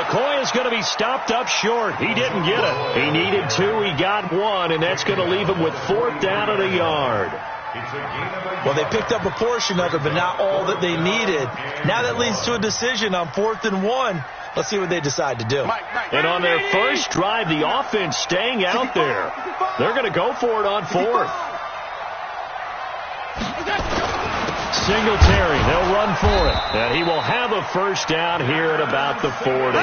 McCoy is going to be stopped up short. He didn't get it. He needed 2. He got 1, and that's going to leave him with 4th down and a yard. Well, they picked up a portion of it, but not all that they needed. Now that leads to a decision on 4th and 1. Let's see what they decide to do. And on their first drive, the offense staying out there. They're going to go for it on 4th. Singletary, they'll run for it. And he will have a first down here at about the 40.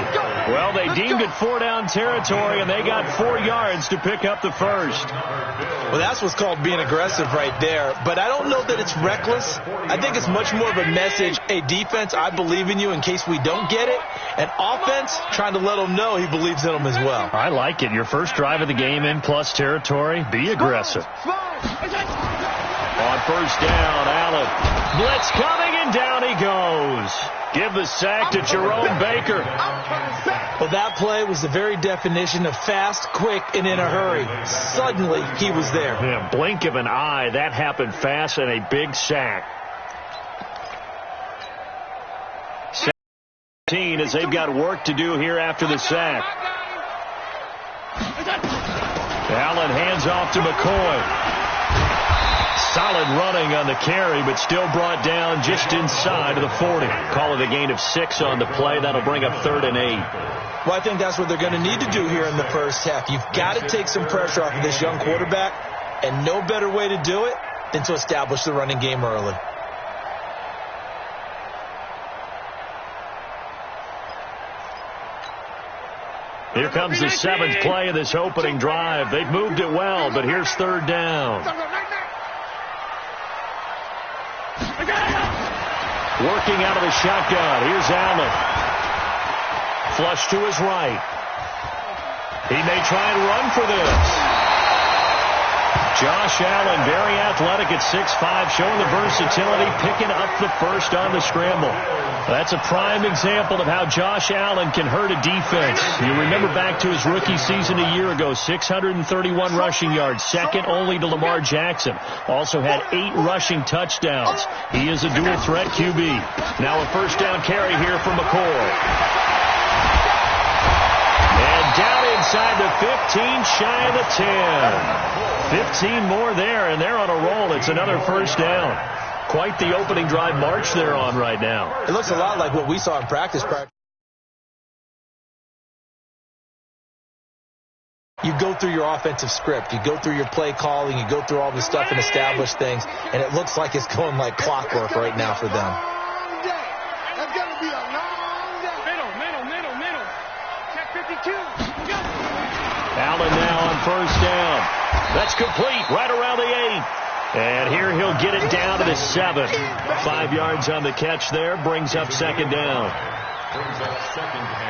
Well, they deemed it 4-down territory, and they got 4 yards to pick up the first. Well, that's what's called being aggressive right there. But I don't know that it's reckless. I think it's much more of a message. Hey, defense, I believe in you in case we don't get it. And offense, trying to let him know he believes in them as well. I like it. Your first drive of the game in plus territory, be aggressive. On first down, Allen. Blitz coming, and down he goes. Give the sack to Jerome Baker. Well, that play was the very definition of fast, quick, and in a hurry. Suddenly, he was there. Yeah, blink of an eye. That happened fast, and a big sack. 17 as they've got work to do here after the sack. Allen hands off to McCoy. Solid running on the carry, but still brought down just inside of the 40. Call it a gain of 6 on the play. That'll bring up 3rd and 8. Well, I think that's what they're going to need to do here in the first half. You've got to take some pressure off of this young quarterback, and no better way to do it than to establish the running game early. Here comes the 7th play of this opening drive. They've moved it well, but here's 3rd down. Working out of the shotgun. Here's Allen. Flush to his right. He may try and run for this. Josh Allen, very athletic at 6'5", showing the versatility, picking up the first on the scramble. That's a prime example of how Josh Allen can hurt a defense. You remember back to his rookie season a year ago, 631 rushing yards, second only to Lamar Jackson. Also had 8 rushing touchdowns. He is a dual-threat QB. Now a first down carry here for McCoy. And down inside the 15, shy of the 10. 15 more there, and they're on a roll. It's another first down. Quite the opening drive march they're on right now. It looks a lot like what we saw in practice. You go through your offensive script. You go through your play calling. You go through all the stuff and establish things, and it looks like it's going like clockwork right now for them. That's going to be a long day. Middle. Check 52. Go. Allen now on first down. That's complete right around the 8. And here he'll get it down to the 7. 5 yards on the catch there. Brings up 2nd down.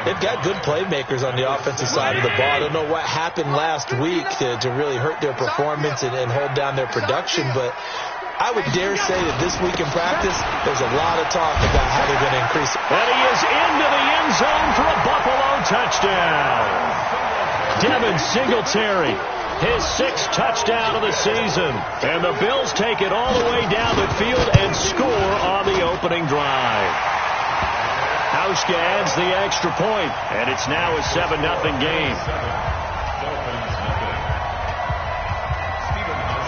They've got good playmakers on the offensive side of the ball. I don't know what happened last week to really hurt their performance and hold down their production, but I would dare say that this week in practice, there's a lot of talk about how they're going to increase it. And he is into the end zone for a Buffalo touchdown. Devin Singletary, his 6th touchdown of the season. And the Bills take it all the way down the field and score on the opening drive. Hauschka adds the extra point, and it's now a 7-0 game.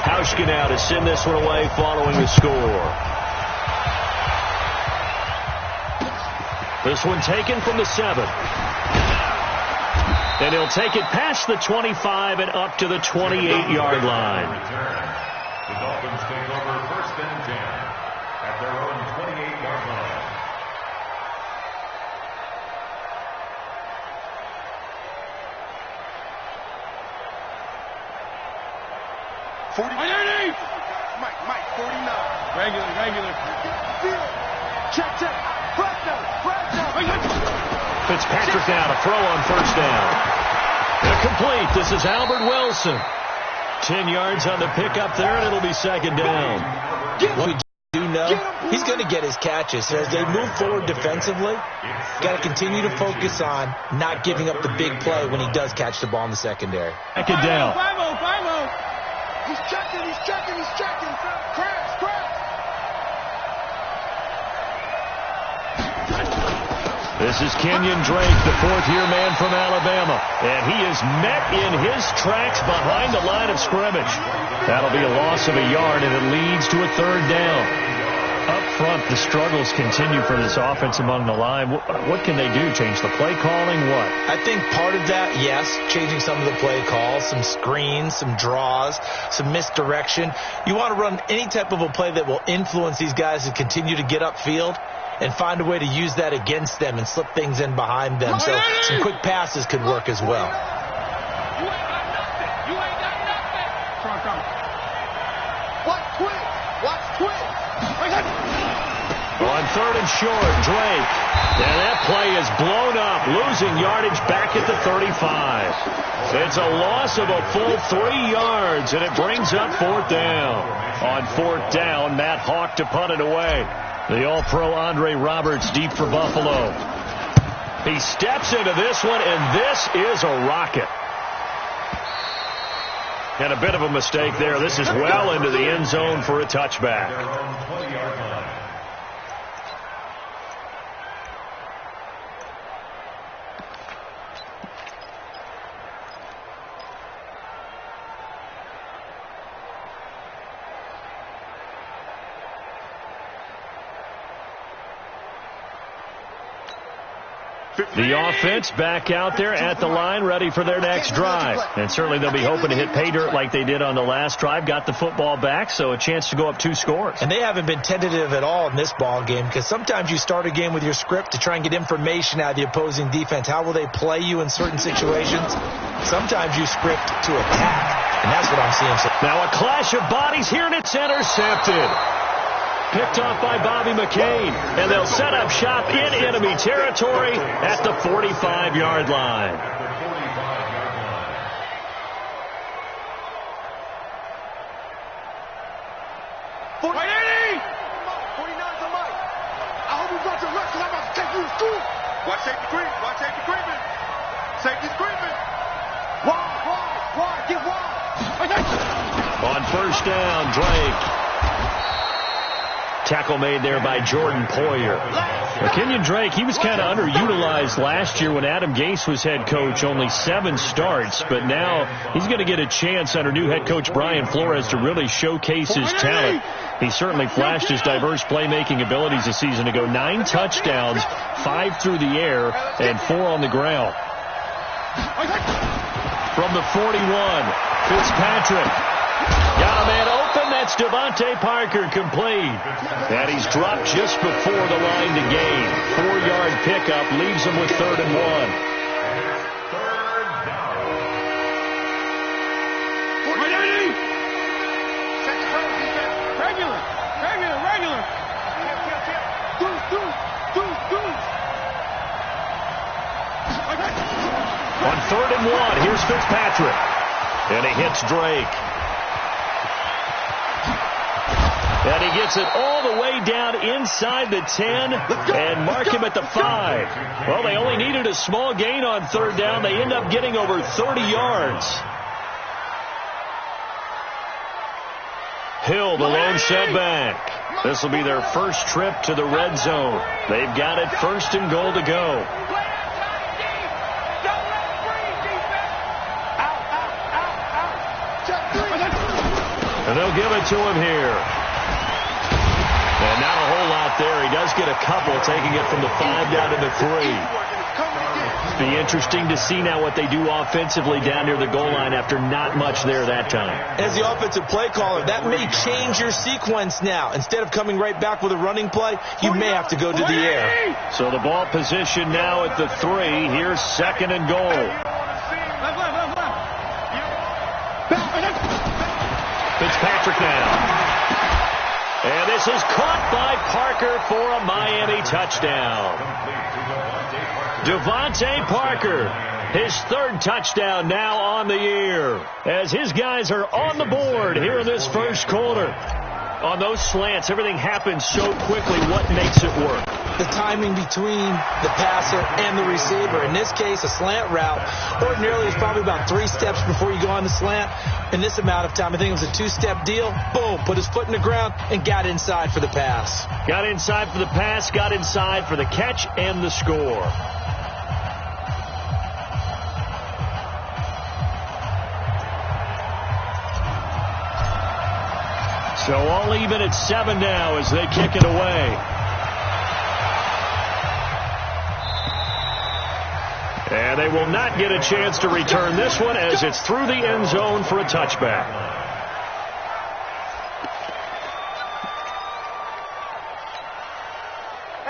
Hauschka now to send this one away following the score. This one taken from the 7. And he'll take it past the 25 and up to the 28-yard line. The Dolphins take over 1st and 10 at their own 28-yard line. Mike, 49. Regular. Check. Fitzpatrick now to throw on first down. Complete. This is Albert Wilson. 10 yards on the pickup there, and it'll be 2nd down. What we do know, he's going to get his catches. So as they move forward defensively, got to continue to focus on not giving up the big play when he does catch the ball in the secondary. 2nd down. 5-0. He's checking. Crash. This This is Kenyon Drake, the fourth-year man from Alabama. And he is met in his tracks behind the line of scrimmage. That'll be a loss of a yard, and it leads to a third down. Up front, the struggles continue for this offense among the line. What can they do? Change the play calling? What? I think part of that, yes, changing some of the play calls, some screens, some draws, some misdirection. You want to run any type of a play that will influence these guys to continue to get upfield and find a way to use that against them and slip things in behind them. So some quick passes could work as well. You ain't got nothing. You ain't got nothing. Come. Watch quick. Watch quick. On third and short, Drake. And that play is blown up, losing yardage back at the 35. It's a loss of a full 3 yards, and it brings up fourth down. On fourth down, Matt Hawk to punt it away. The All-Pro Andre Roberts deep for Buffalo. He steps into this one, and this is a rocket. And a bit of a mistake there. This is well into the end zone for a touchback. The offense back out there at the line, ready for their next drive. And certainly they'll be hoping to hit pay dirt like they did on the last drive. Got the football back, so a chance to go up 2 scores. And they haven't been tentative at all in this ball game, because sometimes you start a game with your script to try and get information out of the opposing defense. How will they play you in certain situations? Sometimes you script to attack, and that's what I'm seeing. Now a clash of bodies here, and it's intercepted. Picked off by Bobby McCain, and they'll set up shop in enemy territory at the 45-yard line. 49's a mic. I hope you brought your reps, because I'm about to take you to school. Watch safety creeping. Watch safety creeping. Safety's creeping. Wide. Get wide. On first down, Drake. Tackle made there by Jordan Poyer. Kenyon Drake, he was kind of underutilized last year when Adam Gase was head coach. Only 7 starts, but now he's going to get a chance under new head coach Brian Flores to really showcase his talent. He certainly flashed his diverse playmaking abilities a season ago. 9 touchdowns, 5 through the air, and 4 on the ground. From the 41, Fitzpatrick. Got a man open. That's Devontae Parker, complete. And he's dropped just before the line to gain. 4-yard pickup leaves him with 3rd and 1. Third down. Regular. On 3rd and 1, here's Fitzpatrick. And he hits Drake. And he gets it all the way down inside the 10 and mark him at the 5. Well, they only needed a small gain on 3rd down. They end up getting over 30 yards. Hill, the lone setback. This will be their first trip to the red zone. They've got it 1st and goal to go. And they'll give it to him here. And not a whole lot there. He does get a couple, taking it from the 5 down to the 3. It'll be interesting to see now what they do offensively down near the goal line after not much there that time. As the offensive play caller, that may change your sequence now. Instead of coming right back with a running play, you may have to go to the air. So the ball position now at the 3. Here's 2nd and goal. Fitzpatrick now. And this is caught by Parker for a Miami touchdown. Devontae Parker, his 3rd touchdown now on the year, as his guys are on the board here in this first quarter. On those slants, everything happens so quickly. What makes it work? the timing between the passer and the receiver. In this case, a slant route ordinarily is probably about 3 steps before you go on the slant. In this amount of time, I think it was a 2-step deal. Boom, put his foot in the ground and got inside for the pass. Got inside for the pass, got inside for the catch and the score. So all even at 7 now as they kick it away. And they will not get a chance to return this one as it's through the end zone for a touchback.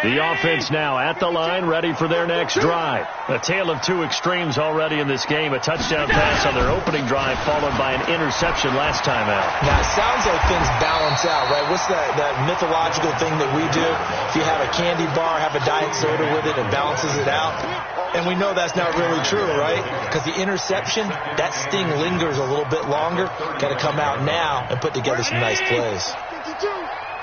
The offense now at the line, ready for their next drive. A tale of 2 extremes already in this game. A touchdown pass on their opening drive, followed by an interception last time out. Now, it sounds like things balance out, right? What's that mythological thing that we do? If you have a candy bar, have a diet soda with it, it balances it out. And we know that's not really true, right? Because the interception, that sting lingers a little bit longer. Got to come out now and put together some nice plays.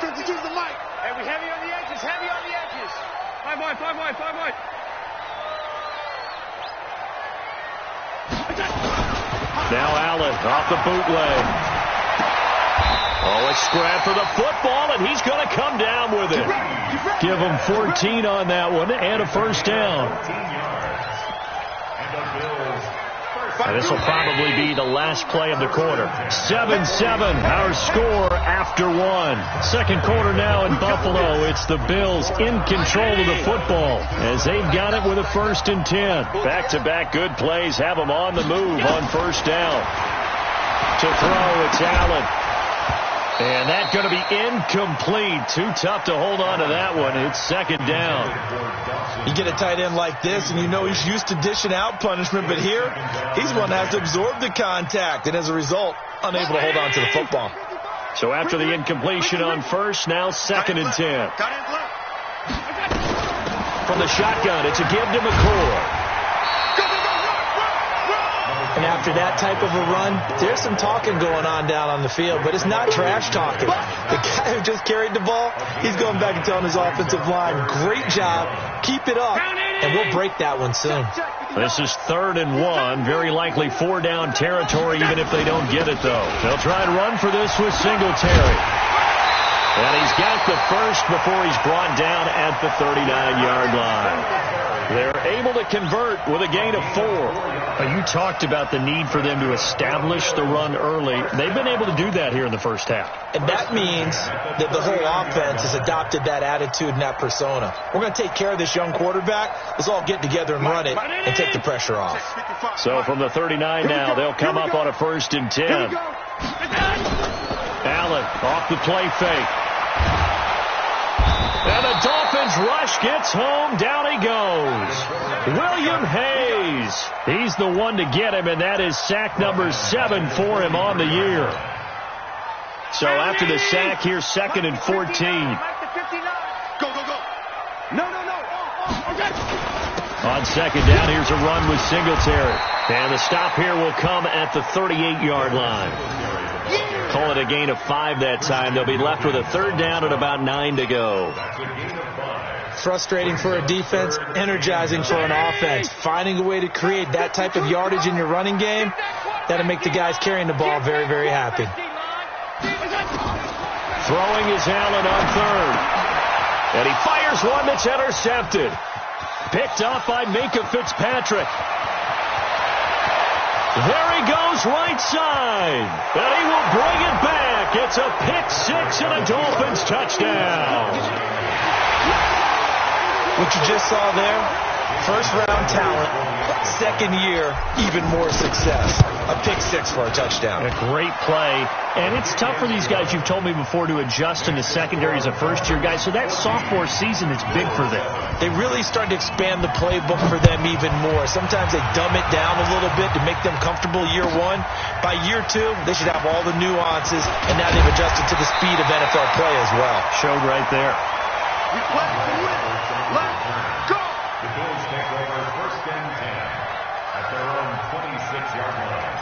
52's the mic. Hey, we heavy on the edges, heavy on the edges. 5 wide, 5 wide, 5 wide. Now Allen off the bootleg. Oh, a scrap for the football, and he's going to come down with it. Give him 14 on that one and a first down. And this will probably be the last play of the quarter. 7-7, our score after 1. Second quarter now in Buffalo. It's the Bills in control of the football as they've got it with a 1st and 10. Back-to-back good plays have them on the move on first down. To throw, it's Allen. And that's going to be incomplete. Too tough to hold on to that one. It's 2nd down. You get a tight end like this, and you know he's used to dishing out punishment, but here, he's one that has to absorb the contact, and as a result, unable to hold on to the football. So after the incompletion on first, now 2nd and 10. From the shotgun, it's a give to McCoy. And after that type of a run, there's some talking going on down on the field, but it's not trash talking. The guy who just carried the ball, he's going back and telling his offensive line, great job, keep it up, and we'll break that one soon. This is 3rd and 1, very likely 4-down territory, even if they don't get it, though. They'll try and run for this with Singletary. And he's got the first before he's brought down at the 39-yard line. They're able to convert with a gain of 4. You talked about the need for them to establish the run early. They've been able to do that here in the first half. And that means that the whole offense has adopted that attitude and that persona. We're going to take care of this young quarterback. Let's all get together and run it and take the pressure off. So from the 39 now, they'll come up on a 1st and 10. Allen off the play fake. And the Dolphins rush gets home. Down he goes. William Hayes. He's the one to get him, and that is sack number 7 for him on the year. So after the sack, here's 2nd and 14. Go, go, go. No. On 2nd down, here's a run with Singletary. And the stop here will come at the 38-yard line. Call it a gain of 5 that time. They'll be left with a 3rd down and about 9 to go. Frustrating for a defense, energizing for an offense. Finding a way to create that type of yardage in your running game, that'll make the guys carrying the ball very, very happy. Throwing is Allen on 3rd. And he fires one that's intercepted. Picked up by Minka Fitzpatrick. There he goes right side. And he will bring it back. It's a pick 6 and a Dolphins touchdown. What you just saw there, first-round talent, 2nd year, even more success. A pick 6 for a touchdown. A great play. And it's tough for these guys, you've told me before, to adjust in the secondary as a first-year guy. So that sophomore season is big for them. They really start to expand the playbook for them even more. Sometimes they dumb it down a little bit to make them comfortable year 1. By year 2, they should have all the nuances, and now they've adjusted to the speed of NFL play as well. Showed right there. We play to win. Let's go. The Bills take over 1st and 10 at their own 26-yard line.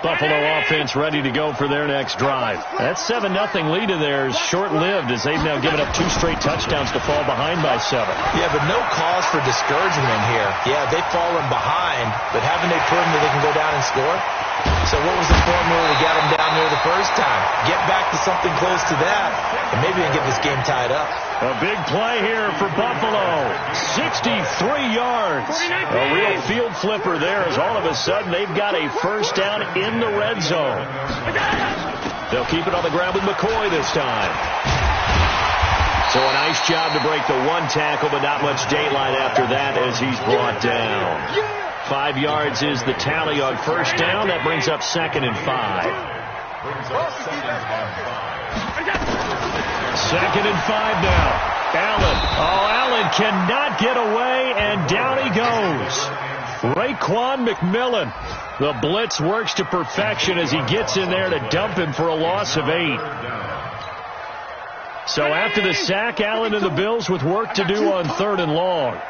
Buffalo offense ready to go for their next drive. That 7-0 lead of theirs short-lived as they've now given up 2 straight touchdowns to fall behind by 7. Yeah, but no cause for discouragement in here. Yeah, they've fallen behind, but haven't they proven that they can go down and score? So what was the formula to get them down there the first time? Get back to something close to that, and maybe they can get this game tied up. A big play here for Buffalo. 63 yards. A real field flipper there as all of a sudden they've got a first down in the red zone. They'll keep it on the ground with McCoy this time. So a nice job to break the 1 tackle, but not much daylight after that as he's brought down. 5 yards is the tally on first down. That brings up 2nd and 5. 2nd and 5 now. Allen. Oh, Allen cannot get away, and down he goes. Raekwon McMillan. The blitz works to perfection as he gets in there to dump him for a loss of 8. So after the sack, Allen and the Bills with work to do on 3rd and long.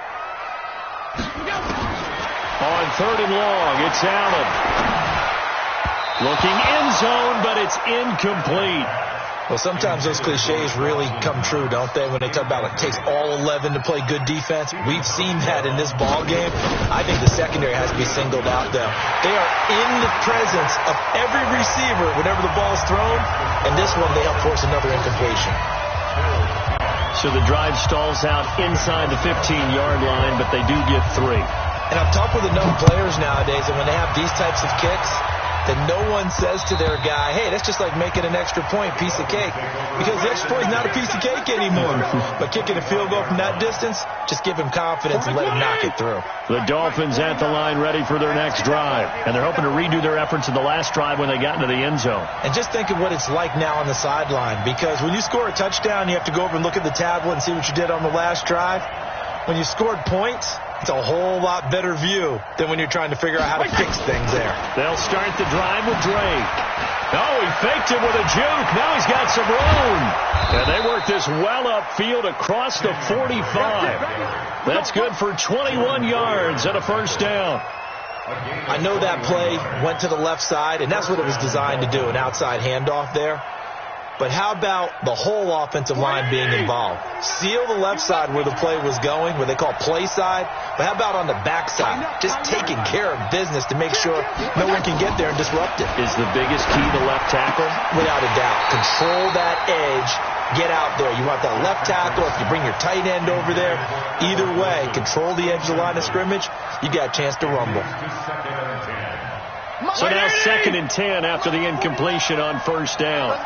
On 3rd and long, it's Allen. Looking end zone, but it's incomplete. Well, sometimes those cliches really come true, don't they, when they talk about it takes all 11 to play good defense. We've seen that in this ball game. I think the secondary has to be singled out, though. They are in the presence of every receiver whenever the ball's thrown, and this one they help force another incompletion. So the drive stalls out inside the 15-yard line, but they do get 3. And I've talked with enough players nowadays, and when they have these types of kicks, that no one says to their guy, hey, that's just like making an extra point, piece of cake. Because the extra point is not a piece of cake anymore. But kicking a field goal from that distance, just give him confidence and let him knock it through. The Dolphins at the line ready for their next drive. And they're hoping to redo their efforts in the last drive when they got into the end zone. And just think of what it's like now on the sideline. Because when you score a touchdown, you have to go over and look at the tablet and see what you did on the last drive. When you scored points, it's a whole lot better view than when you're trying to figure out how to fix things there. They'll start the drive with Drake. Oh, he faked it with a juke. Now he's got some room. And they work this well upfield across the 45. That's good for 21 yards and a first down. I know that play went to the left side, and that's what it was designed to do, an outside handoff there. But how about the whole offensive line being involved? Seal the left side where the play was going, where they call play side. But how about on the back side? Just taking care of business to make sure no one can get there and disrupt it. Is the biggest key the left tackle? Without a doubt. Control that edge. Get out there. You want that left tackle. If you bring your tight end over there, either way, control the edge of the line of scrimmage, you got a chance to rumble. So now 2nd and 10 after the incompletion on first down.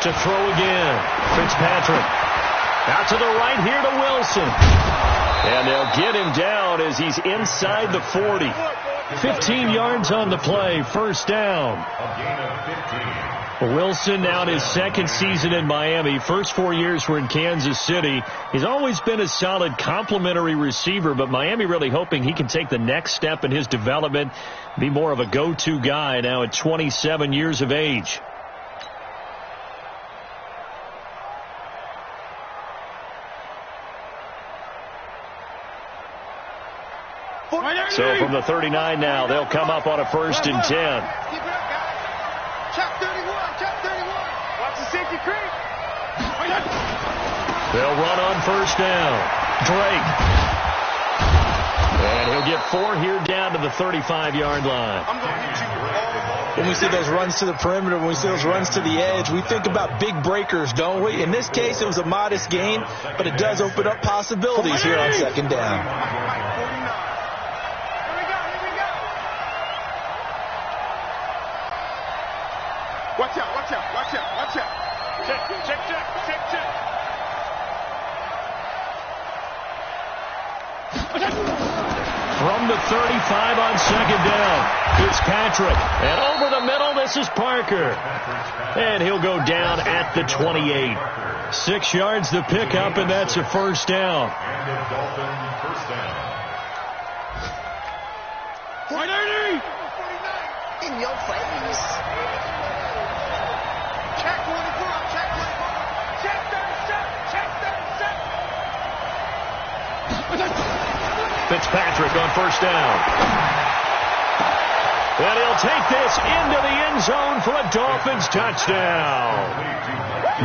To throw again. Fitzpatrick. Out to the right here to Wilson. And they'll get him down as he's inside the 40. 15 yards on the play. First down. Wilson now in his 2nd season in Miami. First 4 years were in Kansas City. He's always been a solid complementary receiver, but Miami really hoping he can take the next step in his development, be more of a go-to guy now at 27 years of age. So from the 39 now, they'll come up on a 1st and 10. Keep it up, guys. Chop 31. Watch the safety creep. They'll run on first down. Drake. And he'll get 4 here down to the 35-yard line. When we see those runs to the perimeter, when we see those runs to the edge, we think about big breakers, don't we? In this case, it was a modest gain, but it does open up possibilities here on 2nd down. Watch out. Check. From the 35 on 2nd down, Fitzpatrick. And over the middle, this is Parker. And he'll go down at the 28. 6 yards to pick up, and that's a first down. And the Dolphins first down. In your face. Fitzpatrick on first down. And he'll take this into the end zone for a Dolphins touchdown.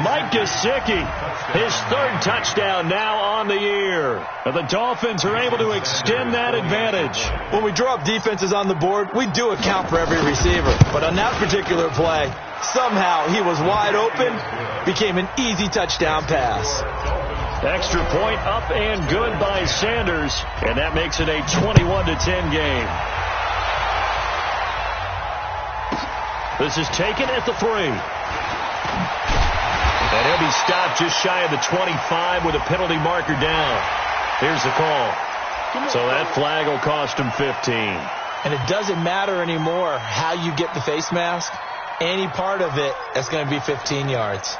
Mike Gesicki, his third touchdown now on the year. And the Dolphins are able to extend that advantage. When we draw up defenses on the board, we do account for every receiver. But on that particular play, somehow he was wide open, became an easy touchdown pass. Extra point up and good by Sanders. And that makes it a 21-10 game. This is taken at the 3. And he'll be stopped just shy of the 25 with a penalty marker down. Here's the call. So that flag will cost him 15. And it doesn't matter anymore how you get the face mask. Any part of it, that's going to be 15 yards.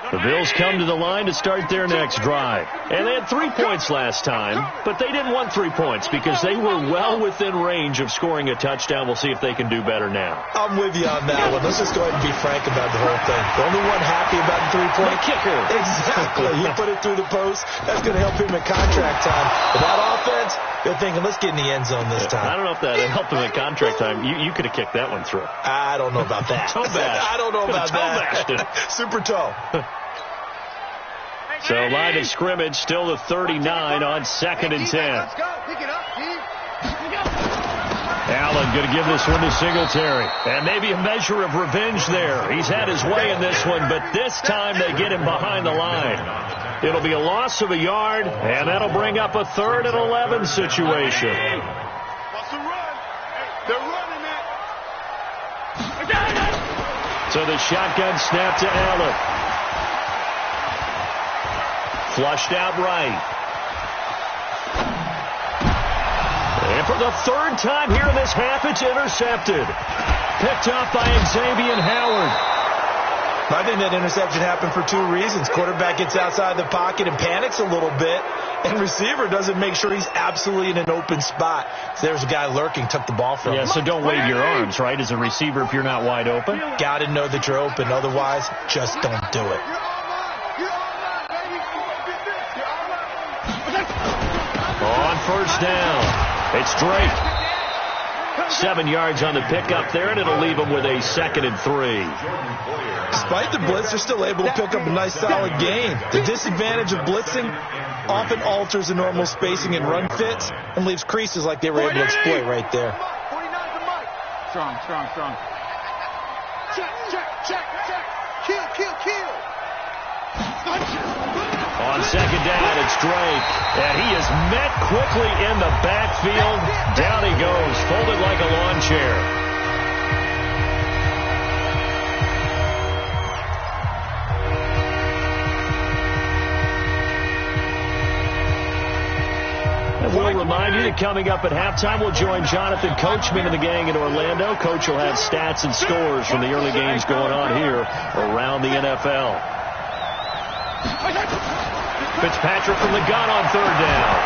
The Bills come to the line to start their next drive. And they had 3 points last time, but they didn't want 3 points because they were well within range of scoring a touchdown. We'll see if they can do better now. I'm with you on that one. Let's just go ahead and be frank about the whole thing. The only one happy about the 3-point kicker. Exactly. He put it through the post. That's going to help him at contract time. But that offense, they're thinking, let's get in the end zone this time. I don't know if that helped him at contract time. You could have kicked that one through. I don't know about that. Toe bash. I don't know about that. Super toe. So line of scrimmage still the 39 on 2nd and 10. Allen going to give this one to Singletary. And maybe a measure of revenge there. He's had his way in this one, but this time they get him behind the line. It'll be a loss of a yard, and that'll bring up a 3rd and 11 situation. So the shotgun snap to Allen. Flushed out right. And for the 3rd time here in this half, it's intercepted. Picked up by Xavier Howard. I think that interception happened for 2 reasons. Quarterback gets outside the pocket and panics a little bit, and receiver doesn't make sure he's absolutely in an open spot. So there's a guy lurking, took the ball from him. Yeah, so don't wave your arms, right, as a receiver if you're not wide open? Got to know that you're open. Otherwise, just don't do it. On first down, it's Drake. 7 yards on the pickup there, and it'll leave him with a 2nd and 3. Despite the blitz, they're still able to pick up a nice, solid gain. The disadvantage of blitzing often alters the normal spacing and run fits and leaves creases like they were able to exploit right there. Strong. Check. Kill. On 2nd down, it's Drake. And he is met quickly in the backfield. Down he goes, folded like a lawn chair. And we'll remind you that coming up at halftime, we'll join Jonathan Coachman and the gang in Orlando. Coach will have stats and scores from the early games going on here around the NFL. Fitzpatrick from the gun on 3rd down.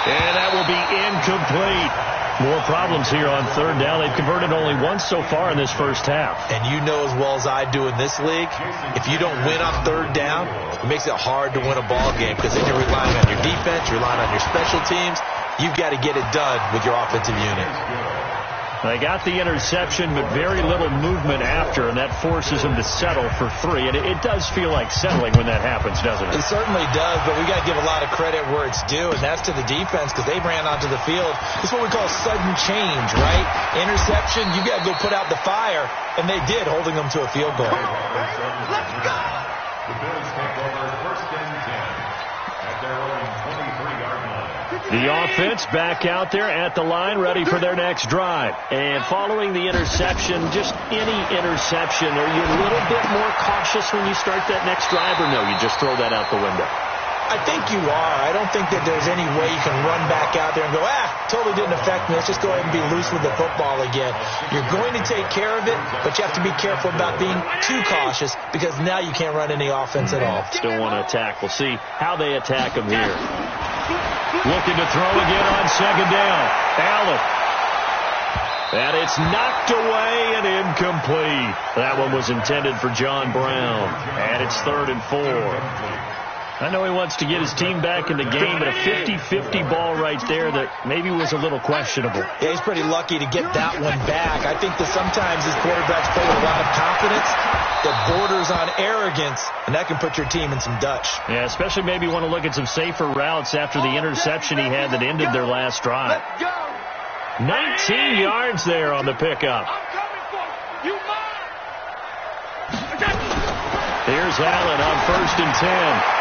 And that will be incomplete. More problems here on 3rd down. They've converted only once so far in this first half. And you know as well as I do in this league, if you don't win on 3rd down, it makes it hard to win a ball game because then you're relying on your defense, you're relying on your special teams. You've got to get it done with your offensive unit. They got the interception, but very little movement after, and that forces them to settle for 3. And it does feel like settling when that happens, doesn't it? It certainly does, but we got to give a lot of credit where it's due, and that's to the defense because they ran onto the field. It's what we call sudden change, right? Interception, you got to go put out the fire, and they did, holding them to a field goal. Let's go! The Bills take over 1st and 10 at their own 23-yard line. The offense back out there at the line, ready for their next drive. And following the interception, just any interception, are you a little bit more cautious when you start that next drive, or no, you just throw that out the window? I think you are. I don't think that there's any way you can run back out there and go, totally didn't affect me. Let's just go ahead and be loose with the football again. You're going to take care of it, but you have to be careful about being too cautious because now you can't run any offense at all. Still want to attack. We'll see how they attack them here. Looking to throw again on 2nd down. Allen. And it's knocked away and incomplete. That one was intended for John Brown. And it's 3rd and 4. I know he wants to get his team back in the game, but a 50-50 ball right there that maybe was a little questionable. Yeah, he's pretty lucky to get that one back. I think that sometimes these quarterbacks play with a lot of confidence that borders on arrogance, and that can put your team in some Dutch. Yeah, especially maybe want to look at some safer routes after the interception he had that ended their last drive. 19 yards there on the pickup. Here's Allen on 1st and 10.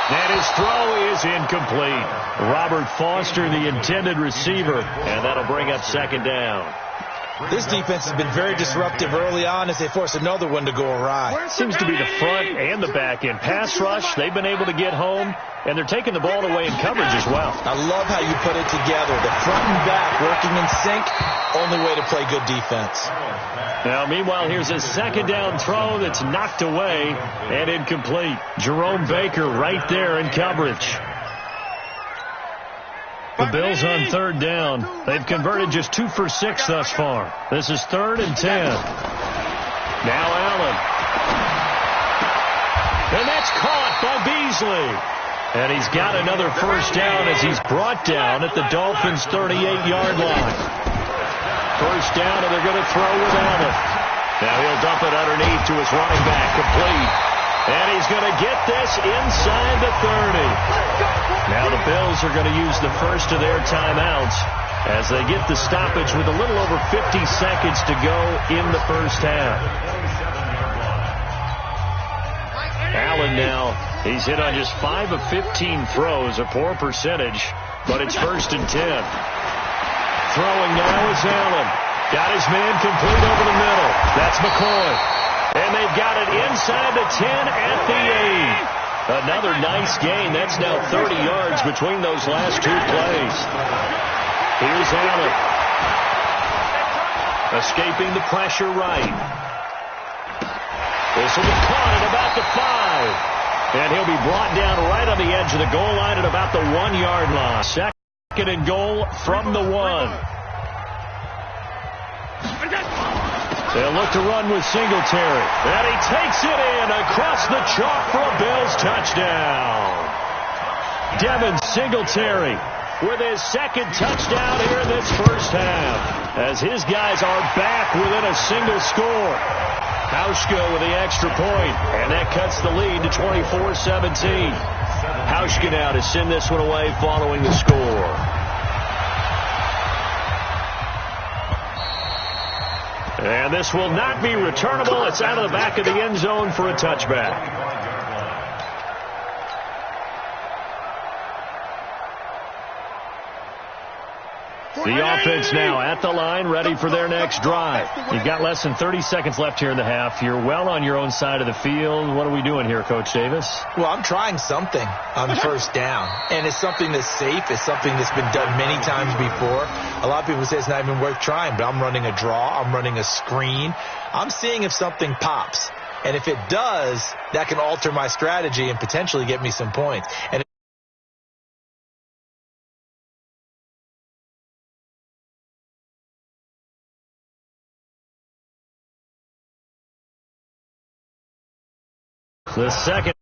And his throw is incomplete. Robert Foster, the intended receiver, and that'll bring up 2nd down. This defense has been very disruptive early on as they force another one to go awry. Seems to be the front and the back end. Pass rush, they've been able to get home, and they're taking the ball away in coverage as well. I love how you put it together. The front and back working in sync, only way to play good defense. Now, meanwhile, here's a 2nd down throw that's knocked away and incomplete. Jerome Baker right there in coverage. The Bills on 3rd down. They've converted just 2 for 6 thus far. This is 3rd and 10. Now Allen. And that's caught by Beasley. And he's got another 1st down as he's brought down at the Dolphins' 38-yard line. 1st down, and they're going to throw with Allen. Now he'll dump it underneath to his running back, complete. And he's going to get this inside the 30. Now the Bills are going to use the first of their timeouts as they get the stoppage with a little over 50 seconds to go in the first half. Allen now, he's hit on just 5 of 15 throws, a poor percentage, but it's 1st and 10. Throwing now is Allen. Got his man complete over the middle. That's McCoy. And they've got it inside the 10 at the 8. Another nice gain. That's now 30 yards between those last 2 plays. Here's Allen. Escaping the pressure right. This will be caught at about the 5. And he'll be brought down right on the edge of the goal line at about the 1-yard line. 2nd and goal from the 1. They'll look to run with Singletary. And he takes it in across the chalk for a Bills touchdown. Devin Singletary with his 2nd touchdown here in this first half, as his guys are back within a single score. Hauschka with the extra point, and that cuts the lead to 24-17. Hauschka now to send this one away following the score. And this will not be returnable. It's out of the back of the end zone for a touchback. The offense now at the line, ready for their next drive. You've got less than 30 seconds left here in the half. You're well on your own side of the field. What are we doing here, Coach Davis? Well, I'm trying something on 1st down, and it's something that's safe. It's something that's been done many times before. A lot of people say it's not even worth trying, but I'm running a draw. I'm running a screen. I'm seeing if something pops. And if it does, that can alter my strategy and potentially get me some points. And the 2nd